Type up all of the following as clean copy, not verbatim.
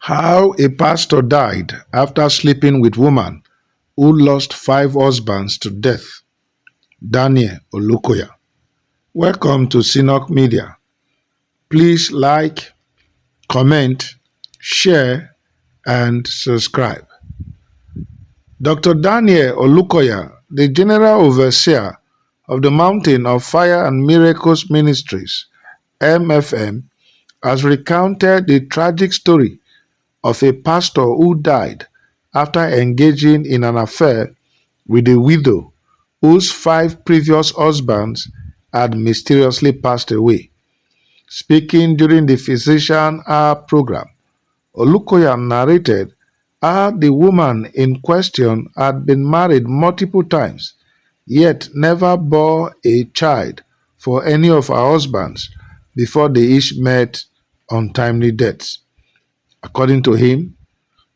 How a pastor died after sleeping with woman who lost five husbands to death. Daniel Olukoya. Welcome to Synod Media. Please like, comment, share, and subscribe. Dr. Daniel Olukoya, the General Overseer of the Mountain of Fire and Miracles Ministries, MFM, has recounted the tragic story of a pastor who died after engaging in an affair with a widow whose five previous husbands had mysteriously passed away. Speaking during the Physician Hour program, Olukoya narrated how the woman in question had been married multiple times, yet never bore a child for any of her husbands before they each met untimely deaths. According to him,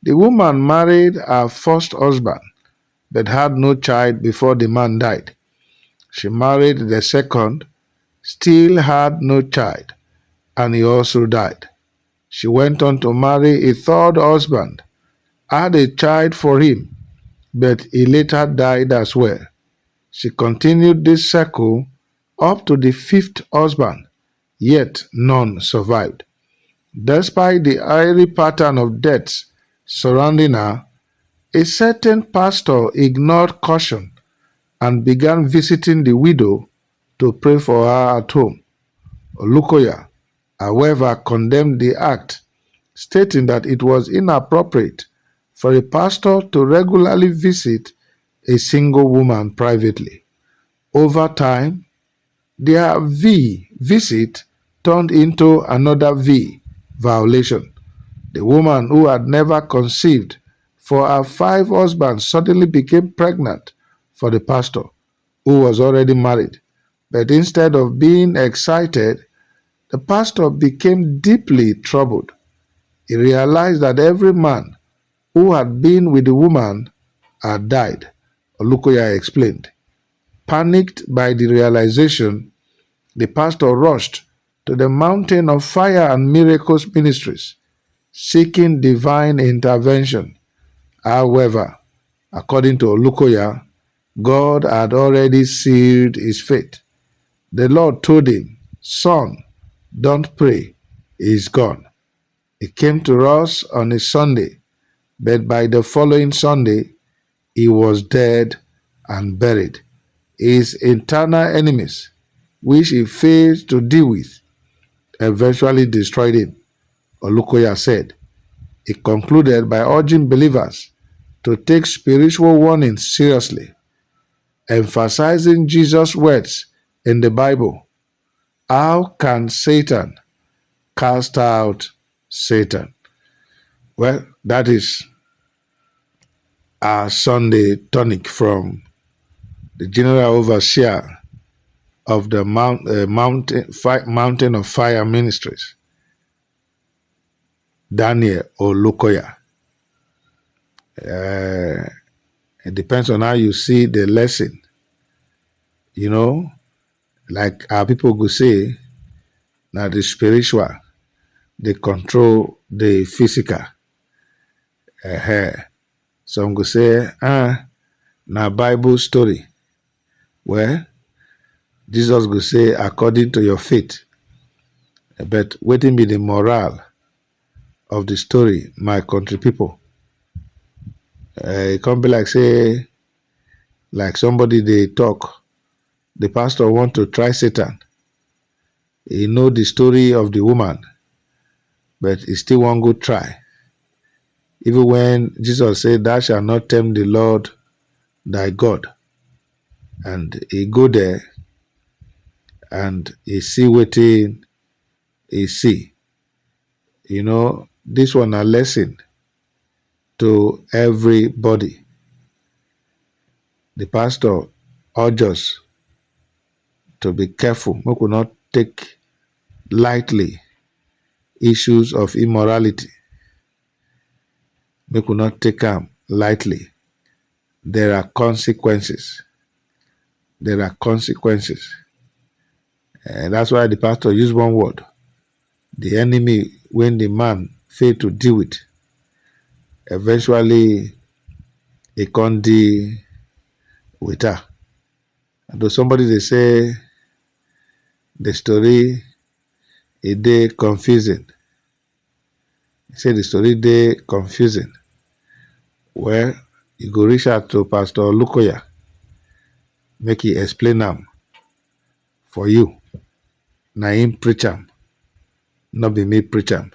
the woman married her first husband but had no child before the man died. She married the second, still had no child, and he also died. She went on to marry a third husband, had a child for him, but he later died as well. She continued this cycle up to the fifth husband, yet none survived. Despite the eerie pattern of deaths surrounding her, a certain pastor ignored caution and began visiting the widow to pray for her at home. Olukoya, however, condemned the act, stating that it was inappropriate for a pastor to regularly visit a single woman privately. Over time, their V visit turned into another V violation. The woman who had never conceived for her five husbands suddenly became pregnant for the pastor, who was already married. But instead of being excited, the pastor became deeply troubled. He realized that every man who had been with the woman had died, Olukoya explained. Panicked by the realization, the pastor rushed to the Mountain of Fire and Miracles Ministries, seeking divine intervention. However, according to Olukoya, God had already sealed his fate. The Lord told him, "Son, don't pray, he is gone." He came to us on a Sunday, but by the following Sunday, he was dead and buried. His internal enemies, which he failed to deal with, eventually destroyed him, Olukoya said. He concluded by urging believers to take spiritual warnings seriously, emphasizing Jesus' words in the Bible. How can Satan cast out Satan? Well, that is our Sunday tonic from the General Overseer of the Mountain of Fire Ministries, Daniel Olukoya. It depends on how you see the lesson. You know, like our people could say, now the spiritual, they control the physical. Some could say, now Bible story. Well, Jesus could say, according to your faith. But waiting be the moral of the story, my country people. It can't be like say, like somebody they talk, the pastor want to try Satan. He know the story of the woman, but he still want go try. Even when Jesus said, "Thou shalt not tempt the Lord thy God," and he go there and he see wetin he see. You know, this one a lesson to everybody. The pastor urges us to be careful. We could not take lightly issues of immorality. We could not take them lightly. There are consequences. There are consequences. And that's why the pastor used one word. The enemy, when the man failed to deal with, eventually he con deal with her. Though somebody they say the story is dey confusing. He say the story dey confusing. Well, you go reach out to Pastor Olukoya, make he explain am for you. Na him preach am, not be me preach am.